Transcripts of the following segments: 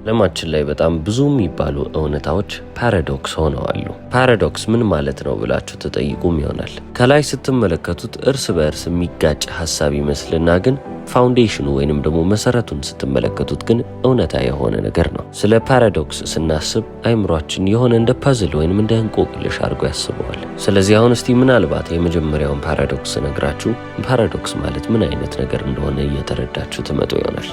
ዓለማችን ላይ በጣም ብዙ የሚባሉ እውነታዎች ፓራዶክስ ሆነው አሉ። ፓራዶክስ ምን ማለት ነው ብላችሁ ተጠይቁም ይሆናል። ከላይ ስትመለከቱት እርስ በእርስ የሚጋጭ ሐሳብ ይመስልና ግን ፋውንዴሽኑ ወይንም ደግሞ መሰረቱን ስትመለከቱት ግን እውነታ የሆነ ነገር ነው። ስለ ፓራዶክስ ስናስብ አይምሯችን የሆነ እንደ ፐዝል ወይንም እንደ እንቆቅልሽ አድርጎ ያስበዋል። ስለዚህ አሁን እስቲ ምናልባት የመጀመሪያውን ፓራዶክስ ነግራችሁ ፓራዶክስ ማለት ምን አይነት ነገር እንደሆነ እየተረዳችሁ ትመጡ ይሆናል።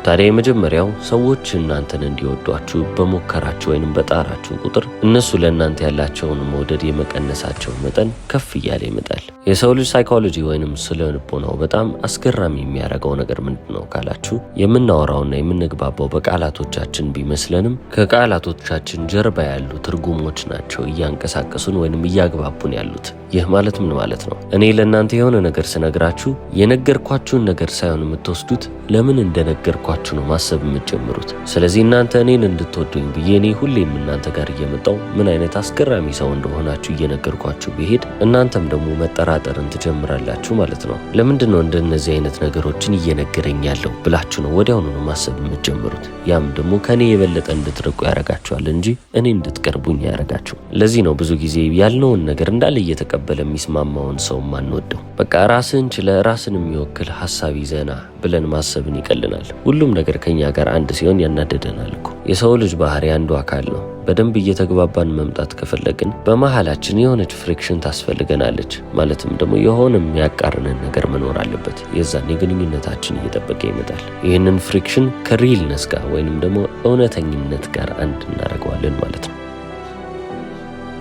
ታዲያ የመጀመሪያው ሰዎች እናንተን እንዲወዷችሁ በሞከራችሁ ወይንም በጣራችሁ ቁጥር እነሱ ለእናንተ ያላቸውን መውደድ የመቀነሳቸው መጠን ከፍ እያለ ይመጣል። የሰው ልጅ ሳይኮሎጂ ወይንም ስለ ልቦናው በጣም አስገራሚ የሚያደርገው ነገር ምንድን ነው ካላችሁ የምናወራውና የምንግባባው በቃላቶቻችን ቢመስለንም ከቃላቶቻችን ጀርባ ያሉ ትርጉሞች ናቸው እያንቀሳቀሱን ወይንም እያግባቡን ያሉት። ይህ ማለት ምን ማለት ነው? እኔ ለእናንተ የሆነ ነገር ስነግራችሁ የነገርኳችሁን ነገር ሳይሆን የምትወስዱት ለምን እንደነገርኳችሁ ነው ማሰብ የምትጀምሩት። ስለዚህ እናንተ እኔን እንድትወዱኝ ብዬ እኔ ሁሌም እናንተ ጋር እየመጣው ምን አይነት አስገራሚ ሰው እንደሆናችሁ እየነገርኳችሁ ብሄድ እናንተም ደግሞ መጠራጠርን ትጀምራላችሁ ማለት ነው። ለምንድን ነው እንደነዚህ አይነት ነገሮችን እየነገረኝ ያለው ብላችሁ ነው ወዲያውኑ ነው ማሰብ የምትጀምሩት። ያም ደግሞ ከኔ የበለጠ እንድትርቁ ያረጋችኋል እንጂ እኔ እንድትቀርቡኝ ያረጋችሁ። ለዚህ ነው ብዙ ጊዜ ያልነውን ነገር እንዳለ እየተቀበለ የሚስማማውን ሰው ማንወደው። በቃ ራስን ችለ ራስን የሚወክል ሐሳብ ይዘና ብለን ማሰብን ይቀልናል። ሁሉም ነገር ከኛ ጋር አንድ ሲሆን ያናደደናል እኮ። የሰው ልጅ ባህሪ አንዱ አካል ነው። በደንብ እየተግባባን መምጣት ከፈለግን በመሃላችን የሆነች ፍሪክሽን ታስፈልገናለች። ማለትም ደግሞ የሆነ የሚያቃርነን ነገር መኖር አለበት። የዛኔ ግንኙነታችን እየጠበቀ ይመጣል። ይህንን ፍሪክሽን ከሪልነስ ጋር ወይንም ደግሞ እውነተኝነት ጋር አንድ እናደርገዋለን ማለት ነው።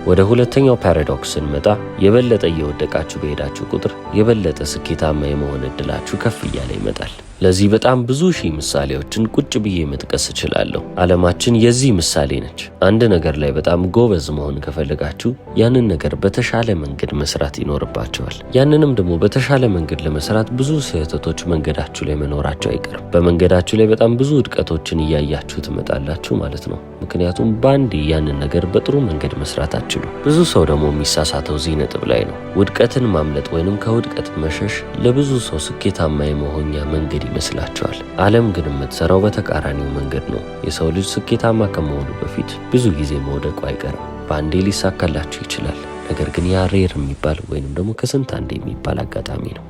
ወደ ሁለተኛው ፓራዶክስ ስንመጣ የበለጠ እየወደቃችሁ በሄዳችሁ ቁጥር የበለጠ ስኬታማ የመሆን እድላችሁ ከፍ እያለ ይመጣል። ለዚህ በጣም ብዙ ሺህ ምሳሌዎችን ቁጭ ብዬ መጥቀስ እችላለሁ። ዓለማችን የዚህ ምሳሌ ነች። አንድ ነገር ላይ በጣም ጎበዝ መሆን ከፈለጋችሁ ያንን ነገር በተሻለ መንገድ መስራት ይኖርባቸዋል። ያንንም ደግሞ በተሻለ መንገድ ለመስራት ብዙ ስህተቶች መንገዳችሁ ላይ መኖራቸው አይቀርም። በመንገዳችሁ ላይ በጣም ብዙ ውድቀቶችን እያያችሁ ትመጣላችሁ ማለት ነው። ምክንያቱም በአንዴ ያንን ነገር በጥሩ መንገድ መስራት አትችሉ። ብዙ ሰው ደግሞ የሚሳሳተው እዚህ ነጥብ ላይ ነው። ውድቀትን ማምለጥ ወይንም ከውድቀት መሸሽ ለብዙ ሰው ስኬታማ የመሆኛ መንገድ ይመስላቸዋል። ዓለም ግን የምትሰራው በተቃራኒው መንገድ ነው። የሰው ልጅ ስኬታማ ከመሆኑ በፊት ብዙ ጊዜ መውደቁ አይቀርም። በአንዴ ሊሳካላችሁ ይችላል። ነገር ግን ያ ሬር የሚባል ወይንም ደግሞ ከስንት አንዴ የሚባል አጋጣሚ ነው።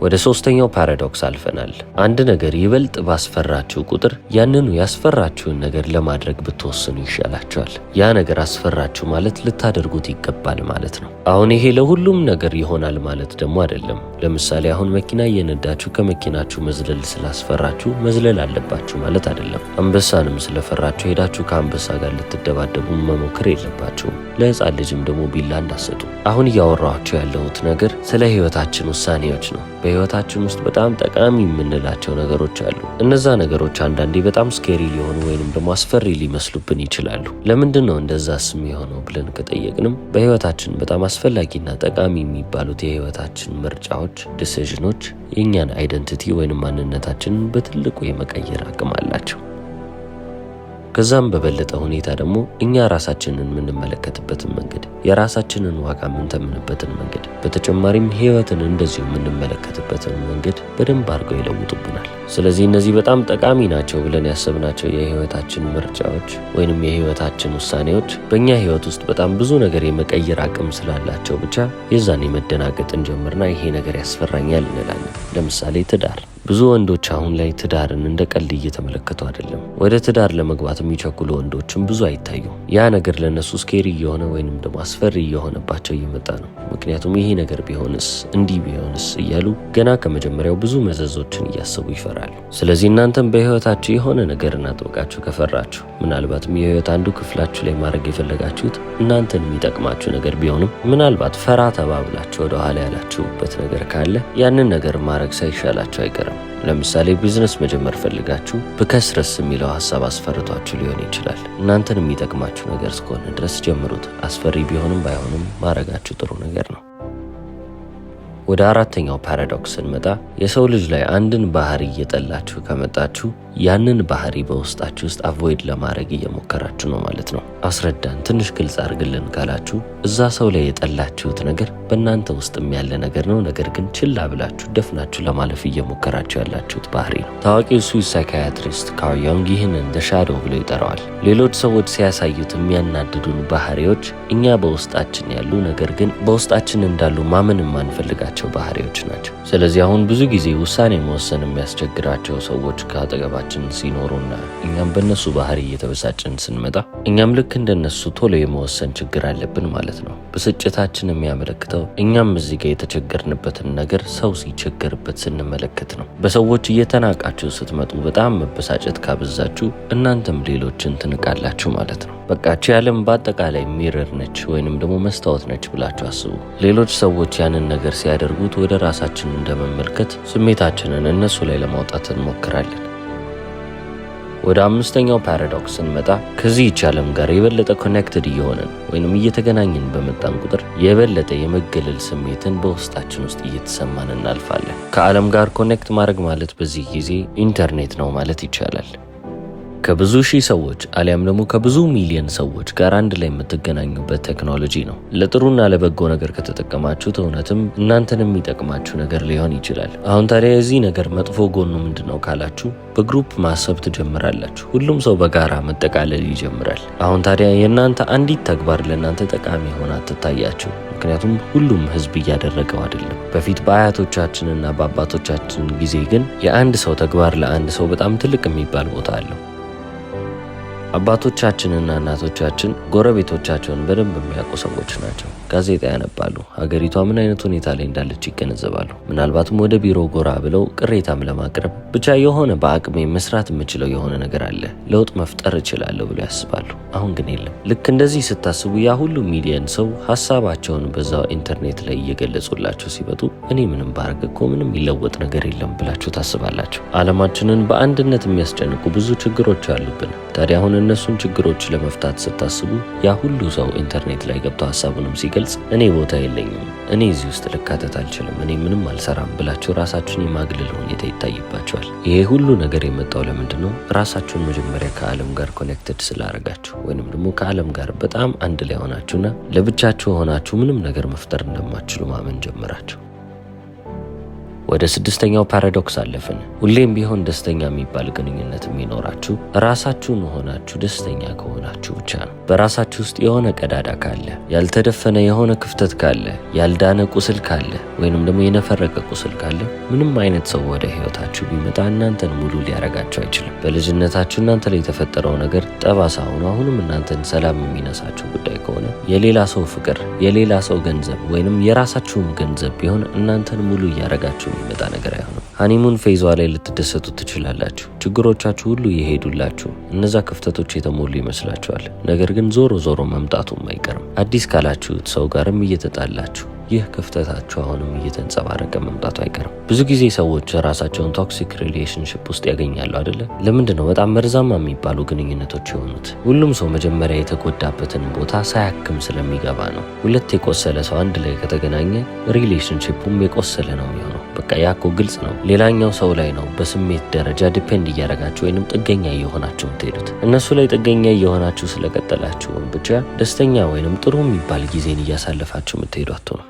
ወደ ሶስተኛው ፓራዶክስ አልፈናል። አንድ ነገር ይበልጥ ባስፈራችሁ ቁጥር ያንኑ ያስፈራችሁን ነገር ለማድረግ ብትወስኑ ይሻላችኋል። ያ ነገር አስፈራችሁ ማለት ልታደርጉት ይገባል ማለት ነው። አሁን ይሄ ለሁሉም ነገር ይሆናል ማለት ደግሞ አይደለም። ለምሳሌ አሁን መኪና እየነዳችሁ ከመኪናችሁ መዝለል ስላስፈራችሁ መዝለል አለባችሁ ማለት አይደለም። አንበሳንም ስለፈራችሁ ሄዳችሁ ከአንበሳ ጋር ልትደባደቡ መሞከር የለባችሁም። ለሕፃን ልጅም ደግሞ ቢላ እንዳሰጡ። አሁን እያወራኋችሁ ያለሁት ነገር ስለ ሕይወታችን ውሳኔዎች ነው። በሕይወታችን ውስጥ በጣም ጠቃሚ የምንላቸው ነገሮች አሉ። እነዛ ነገሮች አንዳንዴ በጣም ስኬሪ ሊሆኑ ወይንም ደግሞ አስፈሪ ሊመስሉብን ይችላሉ። ለምንድን ነው እንደዛ ስም የሆነው ብለን ከጠየቅንም በሕይወታችን በጣም አስፈላጊና ጠቃሚ የሚባሉት የሕይወታችን ምርጫዎች፣ ዲሲዥኖች የእኛን አይደንቲቲ ወይንም ማንነታችንን በትልቁ የመቀየር አቅም አላቸው። ከዛም በበለጠ ሁኔታ ደግሞ እኛ ራሳችንን የምንመለከትበትን መንገድ፣ የራሳችንን ዋጋ የምንተምንበትን መንገድ፣ በተጨማሪም ሕይወትን እንደዚሁ የምንመለከትበትን መንገድ በደንብ አድርገው ይለውጡብናል። ስለዚህ እነዚህ በጣም ጠቃሚ ናቸው ብለን ያሰብናቸው የሕይወታችን ምርጫዎች ወይንም የሕይወታችን ውሳኔዎች በእኛ ሕይወት ውስጥ በጣም ብዙ ነገር የመቀየር አቅም ስላላቸው ብቻ የዛኔ መደናገጥን ጀምርና ይሄ ነገር ያስፈራኛል እንላለን። ለምሳሌ ትዳር። ብዙ ወንዶች አሁን ላይ ትዳርን እንደ ቀልድ እየተመለከቱ አይደለም። ወደ ትዳር ለመግባት የሚቸኩሉ ወንዶችም ብዙ አይታዩም። ያ ነገር ለነሱ ስኬሪ እየሆነ ወይንም ደግሞ አስፈሪ እየሆነባቸው እየመጣ ነው። ምክንያቱም ይሄ ነገር ቢሆንስ፣ እንዲህ ቢሆንስ እያሉ ገና ከመጀመሪያው ብዙ መዘዞችን እያሰቡ ይፈራሉ። ስለዚህ እናንተም በሕይወታችሁ የሆነ ነገርን አጥብቃችሁ ከፈራችሁ፣ ምናልባትም የሕይወት አንዱ ክፍላችሁ ላይ ማድረግ የፈለጋችሁት እናንተን የሚጠቅማችሁ ነገር ቢሆንም ምናልባት ፈራ ተባብላችሁ ወደ ኋላ ያላችሁበት ነገር ካለ ያንን ነገር ማድረግ ሳይሻላችሁ አይቀርም። ለምሳሌ ቢዝነስ መጀመር ፈልጋችሁ ብከስረስ የሚለው ሐሳብ አስፈርቷችሁ ሊሆን ይችላል። እናንተን የሚጠቅማችሁ ነገር እስከሆነ ድረስ ጀምሩት። አስፈሪ ቢሆንም ባይሆንም ማድረጋችሁ ጥሩ ነገር ነው። ወደ አራተኛው ፓራዶክስ ስንመጣ የሰው ልጅ ላይ አንድን ባህሪ እየጠላችሁ ከመጣችሁ ያንን ባህሪ በውስጣችሁ ውስጥ አቮይድ ለማድረግ እየሞከራችሁ ነው ማለት ነው። አስረዳን፣ ትንሽ ግልጽ አድርግልን ካላችሁ እዛ ሰው ላይ የጠላችሁት ነገር በእናንተ ውስጥም ያለ ነገር ነው፣ ነገር ግን ችላ ብላችሁ ደፍናችሁ ለማለፍ እየሞከራችሁ ያላችሁት ባህሪ ነው። ታዋቂው ስዊስ ሳይካያትሪስት ካርል ዩንግ ይህንን ዘ ሻዶው ብሎ ይጠራዋል። ሌሎች ሰዎች ሲያሳዩት የሚያናድዱን ባህሪዎች እኛ በውስጣችን ያሉ ነገር ግን በውስጣችን እንዳሉ ማመን የማንፈልጋቸው ባህሪዎች ናቸው። ስለዚህ አሁን ብዙ ጊዜ ውሳኔ መወሰን የሚያስቸግራቸው ሰዎች ከአጠገባችን ሲኖሩና እኛም በእነሱ ባህሪ እየተበሳጭን ስንመጣ እኛም ልክ እንደነሱ ቶሎ የመወሰን ችግር አለብን ማለት ነው። ብስጭታችን የሚያመለክተው እኛም እዚህ ጋር የተቸገርንበትን ነገር ሰው ሲቸገርበት ስንመለከት ነው። በሰዎች እየተናቃችሁ ስትመጡ በጣም መበሳጨት ካበዛችሁ እናንተም ሌሎችን ትንቃላችሁ ማለት ነው። በቃች ዓለም በአጠቃላይ ሚረር ነች ወይንም ደግሞ መስታወት ነች ብላችሁ አስቡ። ሌሎች ሰዎች ያንን ነገር ሲያደርጉት ወደ ራሳችን እንደመመልከት ስሜታችንን እነሱ ላይ ለማውጣት እንሞክራለን። ወደ አምስተኛው ፓራዶክስ ስንመጣ ከዚህች ዓለም ጋር የበለጠ ኮኔክትድ እየሆንን ወይንም እየተገናኘን በመጣን ቁጥር የበለጠ የመገለል ስሜትን በውስጣችን ውስጥ እየተሰማን እናልፋለን። ከዓለም ጋር ኮኔክት ማድረግ ማለት በዚህ ጊዜ ኢንተርኔት ነው ማለት ይቻላል። ከብዙ ሺህ ሰዎች አሊያም ደግሞ ከብዙ ሚሊዮን ሰዎች ጋር አንድ ላይ የምትገናኙበት ቴክኖሎጂ ነው። ለጥሩና ለበጎ ነገር ከተጠቀማችሁት እውነትም እናንተን የሚጠቅማችሁ ነገር ሊሆን ይችላል። አሁን ታዲያ የዚህ ነገር መጥፎ ጎኑ ምንድነው ካላችሁ፣ በግሩፕ ማሰብ ትጀምራላችሁ። ሁሉም ሰው በጋራ መጠቃለል ይጀምራል። አሁን ታዲያ የእናንተ አንዲት ተግባር ለእናንተ ጠቃሚ ሆና አትታያችሁ። ምክንያቱም ሁሉም ህዝብ እያደረገው አይደለም። በፊት በአያቶቻችንና በአባቶቻችን ጊዜ ግን የአንድ ሰው ተግባር ለአንድ ሰው በጣም ትልቅ የሚባል ቦታ አለው። አባቶቻችንና እናቶቻችን ጎረቤቶቻቸውን በደንብ የሚያውቁ ሰዎች ናቸው። ጋዜጣ ያነባሉ። ሀገሪቷ ምን አይነት ሁኔታ ላይ እንዳለች ይገነዘባሉ። ምናልባትም ወደ ቢሮ ጎራ ብለው ቅሬታም ለማቅረብ ብቻ የሆነ በአቅሜ መስራት የምችለው የሆነ ነገር አለ፣ ለውጥ መፍጠር እችላለሁ ብለው ያስባሉ። አሁን ግን የለም። ልክ እንደዚህ ስታስቡ ያ ሁሉ ሚሊየን ሰው ሀሳባቸውን በዛው ኢንተርኔት ላይ እየገለጹላቸው ሲመጡ እኔ ምንም ባረግ እኮ ምንም ይለወጥ ነገር የለም ብላችሁ ታስባላችሁ። ዓለማችንን በአንድነት የሚያስጨንቁ ብዙ ችግሮች አሉብን። ታዲያ አሁን እነሱን ችግሮች ለመፍታት ስታስቡ ያ ሁሉ ሰው ኢንተርኔት ላይ ገብቶ ሀሳቡንም ሲገልጽ እኔ ቦታ የለኝም፣ እኔ እዚህ ውስጥ ልካተት አልችልም፣ እኔ ምንም አልሰራም ብላችሁ ራሳችሁን የማግለል ሁኔታ ይታይባችኋል። ይሄ ሁሉ ነገር የመጣው ለምንድን ነው? ራሳችሁን መጀመሪያ ከዓለም ጋር ኮኔክትድ ስላደረጋችሁ ወይንም ደግሞ ከዓለም ጋር በጣም አንድ ላይ ሆናችሁና ለብቻችሁ ሆናችሁ ምንም ነገር መፍጠር እንደማትችሉ ማመን ጀመራችሁ። ወደ ስድስተኛው ፓራዶክስ አለፍን። ሁሌም ቢሆን ደስተኛ የሚባል ግንኙነት የሚኖራችሁ ራሳችሁን ሆናችሁ ደስተኛ ከሆናችሁ ብቻ ነው። በራሳችሁ ውስጥ የሆነ ቀዳዳ ካለ፣ ያልተደፈነ የሆነ ክፍተት ካለ፣ ያልዳነ ቁስል ካለ ወይንም ደግሞ የነፈረቀ ቁስል ካለ ምንም አይነት ሰው ወደ ህይወታችሁ ቢመጣ እናንተን ሙሉ ሊያረጋችሁ አይችልም። በልጅነታችሁ እናንተ ላይ የተፈጠረው ነገር ጠባሳ ሆኖ አሁንም እናንተን ሰላም የሚነሳችሁ ጉዳይ ከሆነ የሌላ ሰው ፍቅር፣ የሌላ ሰው ገንዘብ ወይንም የራሳችሁም ገንዘብ ቢሆን እናንተን ሙሉ እያረጋችሁ የሚመጣ ነገር አይሆንም። ሃኒሙን ፌዟ ላይ ልትደሰቱ ትችላላችሁ። ችግሮቻችሁ ሁሉ እየሄዱላችሁ፣ እነዛ ክፍተቶች የተሞሉ ይመስላችኋል። ነገር ግን ዞሮ ዞሮ መምጣቱም አይቀርም። አዲስ ካላችሁት ሰው ጋርም እየተጣላችሁ ይህ ክፍተታችሁ አሁንም እየተንጸባረቀ መምጣቱ አይቀርም። ብዙ ጊዜ ሰዎች ራሳቸውን ቶክሲክ ሪሌሽንሽፕ ውስጥ ያገኛሉ አይደለ? ለምንድን ነው በጣም መርዛማ የሚባሉ ግንኙነቶች የሆኑት? ሁሉም ሰው መጀመሪያ የተጎዳበትን ቦታ ሳያክም ስለሚገባ ነው። ሁለት የቆሰለ ሰው አንድ ላይ ከተገናኘ ሪሌሽንሽፑም የቆሰለ ነው የሚሆነው። በቃ ያኮ ግልጽ ነው። ሌላኛው ሰው ላይ ነው በስሜት ደረጃ ዲፔንድ እያደረጋችሁ ወይንም ጥገኛ እየሆናችሁ የምትሄዱት። እነሱ ላይ ጥገኛ እየሆናችሁ ስለቀጠላችሁ ብቻ ደስተኛ ወይንም ጥሩ የሚባል ጊዜን እያሳለፋችሁ የምትሄዷት ነው።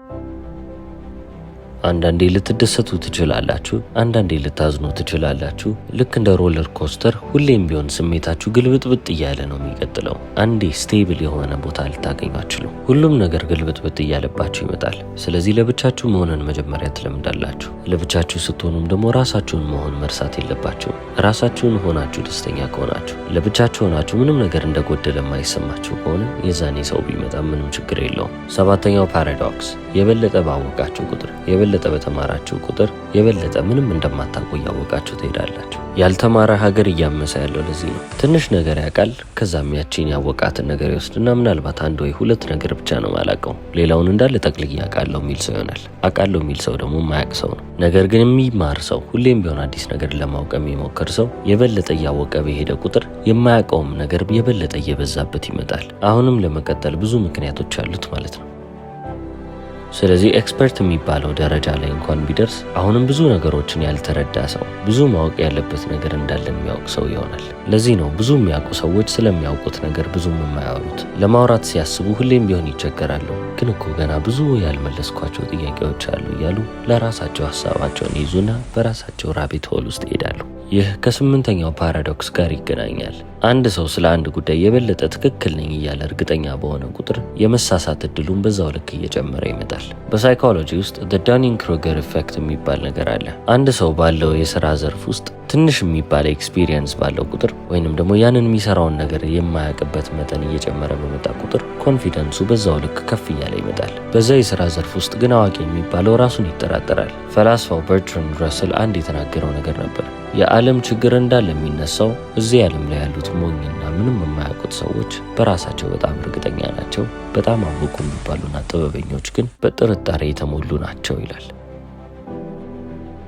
አንዳንዴ ልትደሰቱ ትችላላችሁ፣ አንዳንዴ ልታዝኑ ትችላላችሁ። ልክ እንደ ሮለር ኮስተር ሁሌም ቢሆን ስሜታችሁ ግልብጥብጥ እያለ ነው የሚቀጥለው። አንዴ ስቴብል የሆነ ቦታ ልታገኙ አትችሉም። ሁሉም ነገር ግልብጥብጥ እያለባችሁ ይመጣል። ስለዚህ ለብቻችሁ መሆንን መጀመሪያ ትለምዳላችሁ። ለብቻችሁ ስትሆኑም ደግሞ ራሳችሁን መሆን መርሳት የለባችሁም። ራሳችሁን ሆናችሁ ደስተኛ ከሆናችሁ፣ ለብቻችሁ ሆናችሁ ምንም ነገር እንደጎደለ የማይሰማችሁ ከሆነ የዛኔ ሰው ቢመጣ ምንም ችግር የለውም። ሰባተኛው ፓራዶክስ የበለጠ ባወቃችሁ ቁጥር የበለጠ በተማራችሁ ቁጥር የበለጠ ምንም እንደማታውቁ እያወቃችሁ ትሄዳላችሁ። ያልተማረ ሀገር እያመሰ ያለው ለዚህ ነው። ትንሽ ነገር ያውቃል፣ ከዛም ያቺን ያወቃትን ነገር ይወስድና ምናልባት አንድ ወይ ሁለት ነገር ብቻ ነው ማላውቀው፣ ሌላውን እንዳለ ጠቅልዬ አውቃለሁ የሚል ሰው ይሆናል። አውቃለሁ የሚል ሰው ደግሞ ማያውቅ ሰው ነው። ነገር ግን የሚማር ሰው፣ ሁሌም ቢሆን አዲስ ነገር ለማወቅ የሚሞክር ሰው የበለጠ እያወቀ በሄደ ቁጥር የማያውቀውም ነገር የበለጠ እየበዛበት ይመጣል። አሁንም ለመቀጠል ብዙ ምክንያቶች አሉት ማለት ነው። ስለዚህ ኤክስፐርት የሚባለው ደረጃ ላይ እንኳን ቢደርስ አሁንም ብዙ ነገሮችን ያልተረዳ ሰው፣ ብዙ ማወቅ ያለበት ነገር እንዳለ የሚያውቅ ሰው ይሆናል። ለዚህ ነው ብዙ የሚያውቁ ሰዎች ስለሚያውቁት ነገር ብዙም የማያወሩት። ለማውራት ሲያስቡ ሁሌም ቢሆን ይቸገራሉ። ግን እኮ ገና ብዙ ያልመለስኳቸው ጥያቄዎች አሉ እያሉ ለራሳቸው ሀሳባቸውን ይዙና በራሳቸው ራቢት ሆል ውስጥ ይሄዳሉ። ይህ ከስምንተኛው ፓራዶክስ ጋር ይገናኛል። አንድ ሰው ስለ አንድ ጉዳይ የበለጠ ትክክል ነኝ እያለ እርግጠኛ በሆነ ቁጥር የመሳሳት እድሉን በዛው ልክ እየጨመረ ይመጣል። በሳይኮሎጂ ውስጥ ዳኒንግ ክሩገር ኢፌክት የሚባል ነገር አለ። አንድ ሰው ባለው የስራ ዘርፍ ውስጥ ትንሽ የሚባል ኤክስፒሪየንስ ባለው ቁጥር ወይንም ደግሞ ያንን የሚሰራውን ነገር የማያውቅበት መጠን እየጨመረ በመጣ ቁጥር ኮንፊደንሱ በዛው ልክ ከፍ እያለ ይመጣል። በዛ የስራ ዘርፍ ውስጥ ግን አዋቂ የሚባለው ራሱን ይጠራጠራል። ፈላስፋው በርትራንድ ረስል አንድ የተናገረው ነገር ነበር። የዓለም ችግር እንዳለ የሚነሳው እዚህ ዓለም ላይ ያሉት ሞኝና ምንም የማያውቁት ሰዎች በራሳቸው በጣም እርግጠኛ ናቸው። በጣም አወቁ የሚባሉና ጥበበኞች ግን በጥርጣሬ የተሞሉ ናቸው ይላል።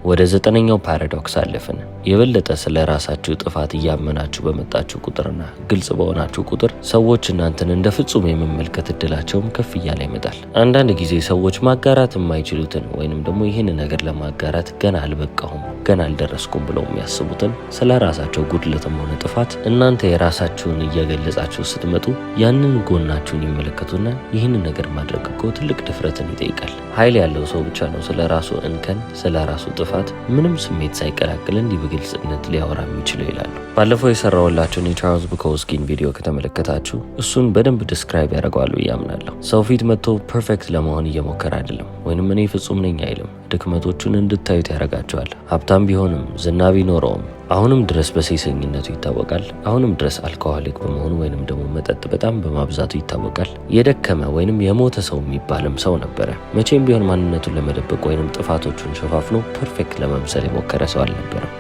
ወደ 9ኛው ፓራዶክስ አለፍን። የበለጠ ስለ ራሳችሁ ጥፋት እያመናችሁ በመጣችሁ ቁጥርና ግልጽ በሆናችሁ ቁጥር ሰዎች እናንተን እንደ ፍጹም የመመልከት እድላቸውም ከፍ እያለ ይመጣል። አንዳንድ ጊዜ ሰዎች ማጋራት የማይችሉትን ወይንም ደግሞ ይህን ነገር ለማጋራት ገና አልበቃሁም፣ ገና አልደረስኩም ብለው የሚያስቡትን ስለ ራሳቸው ጉድለትም ሆነ ጥፋት እናንተ የራሳችሁን እየገለጻችሁ ስትመጡ ያንን ጎናችሁን ይመለከቱና ይህንን ነገር ማድረግ እኮ ትልቅ ድፍረትን ይጠይቃል። ኃይል ያለው ሰው ብቻ ነው ስለ ራሱ እንከን፣ ስለ ራሱ ጥፋት ምንም ስሜት ሳይቀላቅል እንዲህ በግልጽነት ሊያወራ የሚችለው ይላሉ። ባለፈው የሰራውላችሁን የቻርልስ ቡኮውስኪን ቪዲዮ ከተመለከታችሁ እሱን በደንብ ዲስክራይብ ያደርገዋል ብዬ አምናለሁ። ሰው ፊት መጥቶ ፐርፌክት ለመሆን እየሞከረ አይደለም፣ ወይንም እኔ ፍጹም ነኝ አይልም። ድክመቶቹን እንድታዩት ያደርጋቸዋል። ሀብታም ቢሆንም ዝና ቢኖረውም አሁንም ድረስ በሴሰኝነቱ ይታወቃል። አሁንም ድረስ አልኮሆሊክ በመሆኑ ወይንም ደግሞ መጠጥ በጣም በማብዛቱ ይታወቃል። የደከመ ወይንም የሞተ ሰው የሚባልም ሰው ነበረ። መቼም ቢሆን ማንነቱን ለመደበቅ ወይንም ጥፋቶቹን ሸፋፍኖ ፐርፌክት ለመምሰል የሞከረ ሰው አልነበረም።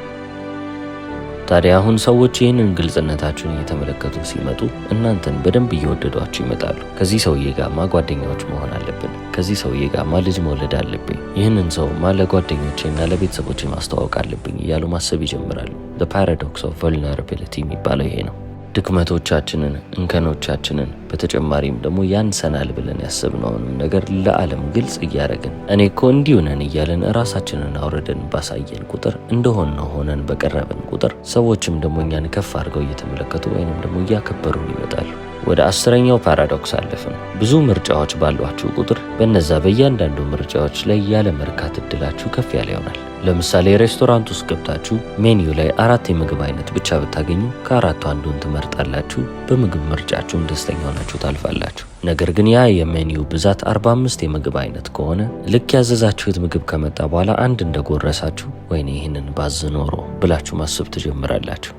ታዲያ አሁን ሰዎች ይህንን ግልጽነታችሁን እየተመለከቱ ሲመጡ እናንተን በደንብ እየወደዷችሁ ይመጣሉ። ከዚህ ሰውዬ ጋርማ ጓደኛዎች መሆን አለብን፣ ከዚህ ሰውዬ ጋርማ ልጅ መውለድ አለብኝ፣ ይህንን ሰውማ ለጓደኞቼና ለቤተሰቦቼ ማስተዋወቅ አለብኝ እያሉ ማሰብ ይጀምራሉ። The paradox of vulnerability የሚባለው ይሄ ነው። ድክመቶቻችንን፣ እንከኖቻችንን በተጨማሪም ደግሞ ያንሰናል ብለን ያሰብነውንም ነገር ለዓለም ግልጽ እያደረግን እኔ እኮ እንዲሁ ነን እያለን ራሳችንን አውርደን ባሳየን ቁጥር እንደሆነው ሆነን በቀረብን ቁጥር ሰዎችም ደግሞ እኛን ከፍ አድርገው እየተመለከቱ ወይንም ደግሞ እያከበሩን ይመጣሉ። ወደ 10ኛው ፓራዶክስ አለፍን። ብዙ ምርጫዎች ባሏችሁ ቁጥር በነዛ በእያንዳንዱ ምርጫዎች ላይ ያለ መርካት እድላችሁ ከፍ ያለ ይሆናል። ለምሳሌ ሬስቶራንት ውስጥ ገብታችሁ ሜኒው ላይ 4 የምግብ አይነት ብቻ ብታገኙ ከአራቱ አንዱን ትመርጣላችሁ። በምግብ ምርጫችሁም ደስተኛ ሆናችሁ ታልፋላችሁ። ነገር ግን ያ የሜኒው ብዛት 45 የምግብ አይነት ከሆነ ልክ ያዘዛችሁት ምግብ ከመጣ በኋላ አንድ እንደጎረሳችሁ ወይኔ ይህንን ባዝ ኖሮ ብላችሁ ማሰብ ትጀምራላችሁ።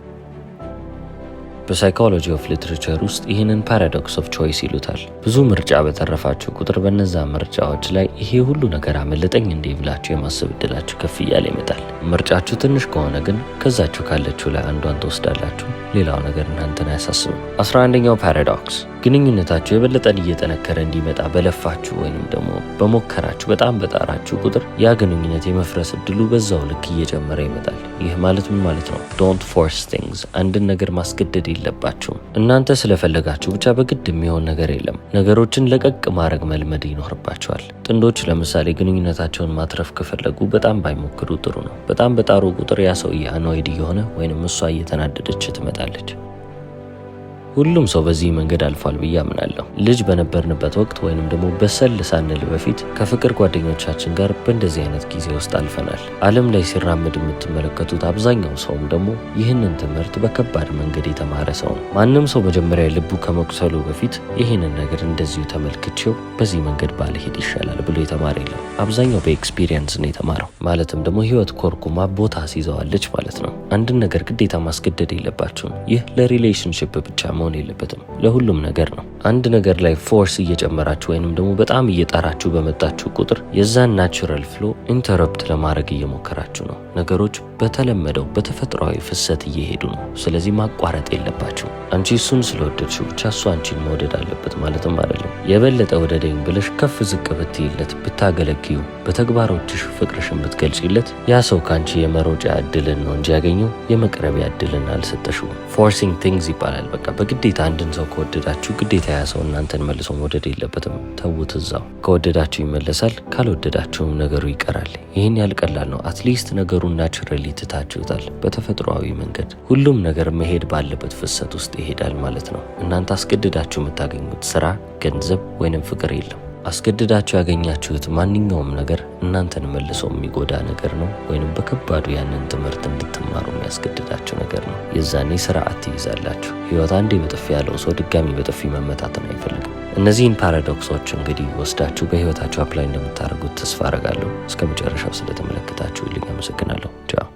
በሳይኮሎጂ ኦፍ ሊትሬቸር ውስጥ ይህንን ፓራዶክስ ኦፍ ቾይስ ይሉታል። ብዙ ምርጫ በተረፋችሁ ቁጥር በነዛ ምርጫዎች ላይ ይሄ ሁሉ ነገር አመለጠኝ እንዴ ብላችሁ የማሰብ እድላችሁ ከፍ እያለ ይመጣል። ምርጫችሁ ትንሽ ከሆነ ግን ከዛችሁ ካለችው ላይ አንዷን ትወስዳላችሁ። ሌላው ነገር እናንተን አያሳስብም። 11ኛው ፓራዶክስ ግንኙነታችሁ የበለጠን እየጠነከረ እንዲመጣ በለፋችሁ ወይንም ደግሞ በሞከራችሁ በጣም በጣራችሁ ቁጥር ያ ግንኙነት የመፍረስ እድሉ በዛው ልክ እየጨመረ ይመጣል። ይህ ማለት ምን ማለት ነው? ዶንት ፎርስ ቲንግስ። አንድን ነገር ማስገደድ የለባችሁም። እናንተ ስለፈለጋችሁ ብቻ በግድ የሚሆን ነገር የለም። ነገሮችን ለቀቅ ማድረግ መልመድ ይኖርባቸዋል። ጥንዶች ለምሳሌ ግንኙነታቸውን ማትረፍ ከፈለጉ በጣም ባይሞክሩ ጥሩ ነው። በጣም በጣሩ ቁጥር ያ ሰውዬ አኖይድ እየሆነ ወይንም እሷ እየተናደደች ትመጣለች። ሁሉም ሰው በዚህ መንገድ አልፏል ብዬ አምናለሁ። ልጅ በነበርንበት ወቅት ወይንም ደግሞ በሰል ሳንል በፊት ከፍቅር ጓደኞቻችን ጋር በእንደዚህ አይነት ጊዜ ውስጥ አልፈናል። ዓለም ላይ ሲራመድ የምትመለከቱት አብዛኛው ሰውም ደግሞ ይህንን ትምህርት በከባድ መንገድ የተማረ ሰው ነው። ማንም ሰው መጀመሪያ ልቡ ከመቁሰሉ በፊት ይህንን ነገር እንደዚሁ ተመልክቼው በዚህ መንገድ ባልሄድ ይሻላል ብሎ የተማረ የለም። አብዛኛው በኤክስፒሪየንስ ነው የተማረው። ማለትም ደግሞ ህይወት ኮርኩማ ቦታ አስይዘዋለች ማለት ነው። አንድን ነገር ግዴታ ማስገደድ የለባችሁም። ይህ ለሪሌሽንሽፕ ብቻ መሆን የለበትም፣ ለሁሉም ነገር ነው። አንድ ነገር ላይ ፎርስ እየጨመራችሁ ወይንም ደግሞ በጣም እየጣራችሁ በመጣችሁ ቁጥር የዛን ናቹራል ፍሎ ኢንተረፕት ለማድረግ እየሞከራችሁ ነው። ነገሮች በተለመደው በተፈጥሯዊ ፍሰት እየሄዱ ነው። ስለዚህ ማቋረጥ የለባችሁ። አንቺ እሱን ስለወደድሽው ብቻ እሱ አንቺን መውደድ አለበት ማለትም አይደለም። የበለጠ ወደደኝ ብለሽ ከፍ ዝቅ ብትይለት ብታገለግዩ በተግባሮችሽ ፍቅርሽን ብትገልጪለት ያ ሰው ካንቺ የመሮጫ እድልን ነው እንጂ ያገኘው የመቅረቢያ እድልን አልሰጠሽውም። ፎርሲንግ ቲንግስ ይባላል። በቃ በግዴታ አንድን ሰው ከወደዳችሁ ግዴታ ያ ሰው እናንተን መልሶ መውደድ የለበትም። ተውት እዛው። ከወደዳችሁ ይመለሳል፣ ካልወደዳችሁም ነገሩ ይቀራል። ይህን ያልቀላል ነው። አትሊስት ነገሩን ናቹራሊ ትታችሁታል። በተፈጥሯዊ መንገድ ሁሉም ነገር መሄድ ባለበት ፍሰት ውስጥ ይሄዳል ማለት ነው። እናንተ አስገድዳችሁ የምታገኙት ስራ፣ ገንዘብ ወይንም ፍቅር የለም። አስገድዳችሁ ያገኛችሁት ማንኛውም ነገር እናንተን መልሶ የሚጎዳ ነገር ነው፣ ወይንም በከባዱ ያንን ትምህርት እንድትማሩ የሚያስገድዳችሁ ነገር ነው። የዛኔ ስርዓት ትይዛላችሁ። ህይወት አንዴ በጥፊ ያለው ሰው ድጋሚ በጥፊ መመታትን አይፈልግም። እነዚህን ፓራዶክሶች እንግዲህ ወስዳችሁ በህይወታችሁ አፕላይ እንደምታደርጉት ተስፋ አረጋለሁ። እስከ መጨረሻው ስለተመለከታችሁልኝ አመሰግናለሁ። ቻው።